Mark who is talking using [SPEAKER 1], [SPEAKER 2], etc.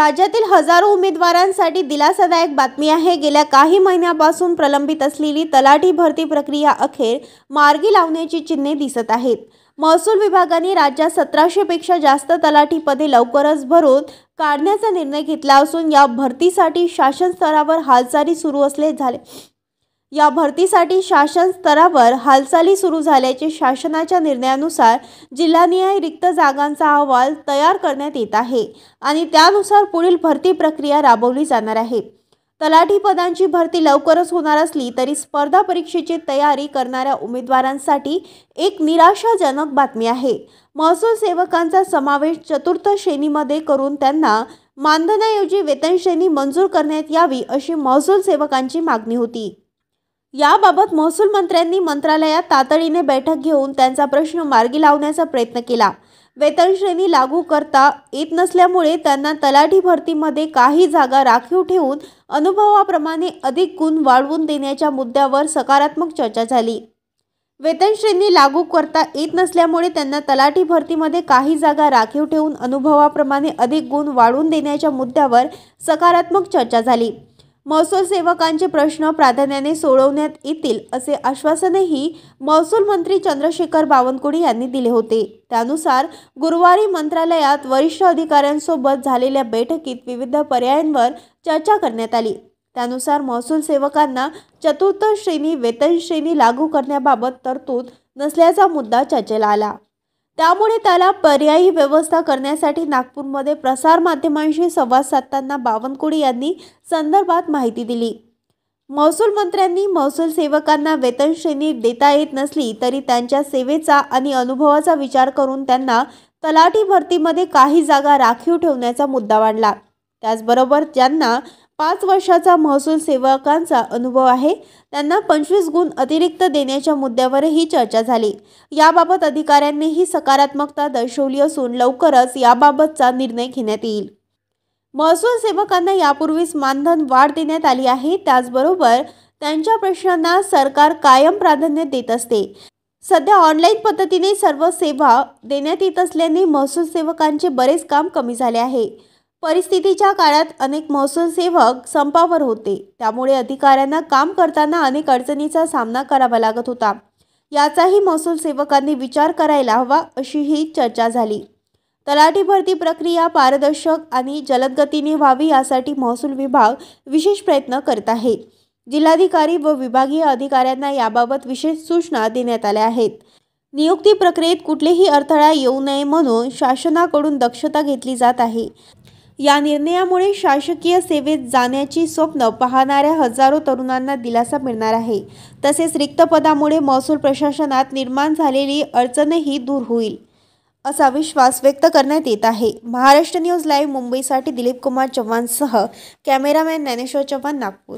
[SPEAKER 1] राज्यातील हजारो उमेदवारांसाठी दिलासादायक बातमी आहे। गेल्या काही महिन्यांपासून प्रलंबित असलेली तलाठी भरती प्रक्रिया अखेर मार्गी लावण्याची चिन्हे दिसत आहेत। महसूल विभागाने राज्यात 1700 पेक्षा जास्त तलाठी पदे लवकरच भरून काढण्याचा निर्णय घेतला असून या भरतीसाठी शासन स्तरावर हालचाली सुरू झाल्याचे शासनाच्या निर्णयानुसार जिल्हानिहाय रिक्त जागांचा अहवाल तयार करण्यात येत आहे आणि त्यानुसार पुढील भरती प्रक्रिया राबवली जाणार आहे। तलाठी पदांची भरती लवकरच होणार असली तरी स्पर्धा परीक्षेची तयारी करणाऱ्या उमेदवारांसाठी एक निराशाजनक बातमी आहे। महसूल सेवकांचा समावेश चतुर्थ श्रेणीमध्ये करून त्यांना मानधनाऐवजी वेतन श्रेणी मंजूर करण्यात यावी अशी महसूल सेवकांची मागणी होती। याबाबत महसूल मंत्र्यांनी मंत्रालयात तातडीने बैठक घेऊन त्यांचा प्रश्न मार्गी लावण्याचा प्रयत्न केला। वेतन श्रेणी लागू करता येत नसल्यामुळे त्यांना तलाठी भरतीमध्ये काही जागा राखीव ठेवून अनुभवाप्रमाणे अधिक गुण वाढवून देण्याच्या मुद्द्यावर सकारात्मक चर्चा झाली। वेतन श्रेणी लागू करता येत नसल्यामुळे त्यांना तलाठी भरतीमध्ये काही जागा राखीव ठेवून अनुभवाप्रमाणे अधिक गुण वाढवून देण्याच्या मुद्द्यावर सकारात्मक चर्चा झाली। महसूल सेवकांचे प्रश्न प्राधान्याने सोडवण्यात येतील असे आश्वासनही महसूल मंत्री चंद्रशेखर बावनकुळे यांनी दिले होते। त्यानुसार गुरुवारी मंत्रालयात वरिष्ठ अधिकाऱ्यांसोबत झालेल्या बैठकीत विविध पर्यायांवर चर्चा करण्यात आली। त्यानुसार महसूल सेवकांना चतुर्थ श्रेणी वेतन श्रेणी लागू करण्याबाबत तरतूद नसल्याचा मुद्दा चर्चेला आला। त्यामुळे त्याला पर्यायी व्यवस्था करण्यासाठी नागपूरमध्ये प्रसार माध्यमांशी संवाद साधताना बावनकुळे यांनी संदर्भात माहिती दिली। महसूल मंत्र्यांनी महसूल सेवकांना वेतन श्रेणी देता येत नसली तरी त्यांच्या सेवेचा आणि अनुभवाचा विचार करून त्यांना तलाठी भरतीमध्ये काही जागा राखीव ठेवण्याचा मुद्दा मांडला। त्याचबरोबर ज्यांना 5 वर्षाचा महसूल सेवकांचा अनुभव आहे त्यांना 25 गुण अतिरिक्त देण्याच्या मुद्द्यावरही चर्चा झाली। याबाबत अधिकाऱ्यांनीही सकारात्मकता दर्शवली असून लवकरच याबाबतचा निर्णय घेण्यात येईल। महसूल सेवकांना यापूर्वीच मानधन वाढ देण्यात आली आहे। त्याचबरोबर त्यांच्या प्रश्नांना सरकार कायम प्राधान्य देत असते। सध्या ऑनलाईन पद्धतीने सर्व सेवा देण्यात येत असल्याने महसूल सेवकांचे बरेच काम कमी झाले आहे। परिस्थितीच्या काळात अनेक महसूल सेवक संपावर होते, त्यामुळे अधिकाऱ्यांना काम करताना अनेक अडचणींचा सामना करावा लागत होता। याचाही महसूल सेवकांनी विचार करायला हवा अशीही चर्चा झाली। तलाठी भरती प्रक्रिया पारदर्शक आणि जलद गतीने व्हावी यासाठी महसूल विभाग विशेष प्रयत्न करत आहे। जिल्हाधिकारी व विभागीय अधिकाऱ्यांना याबाबत विशेष सूचना देण्यात आल्या आहेत। नियुक्ती प्रक्रियेत कुठलेही अडथळा येऊ नये म्हणून शासनाकडून दक्षता घेतली जात आहे। या निर्णयामुळे शासकीय सेवेत जाण्याची स्वप्न पाहणाऱ्या हजारो तरुणांना दिलासा मिळणार आहे। तसेच रिक्त पदामुळे महसूल प्रशासनात निर्माण झालेली अडचणही दूर होईल असा विश्वास व्यक्त करण्यात येत आहे। महाराष्ट्र न्यूज लाईव्ह मुंबईसाठी दिलीप कुमार चव्हाणसह कॅमेरामॅन ज्ञानेश्वर चव्हाण, नागपूर।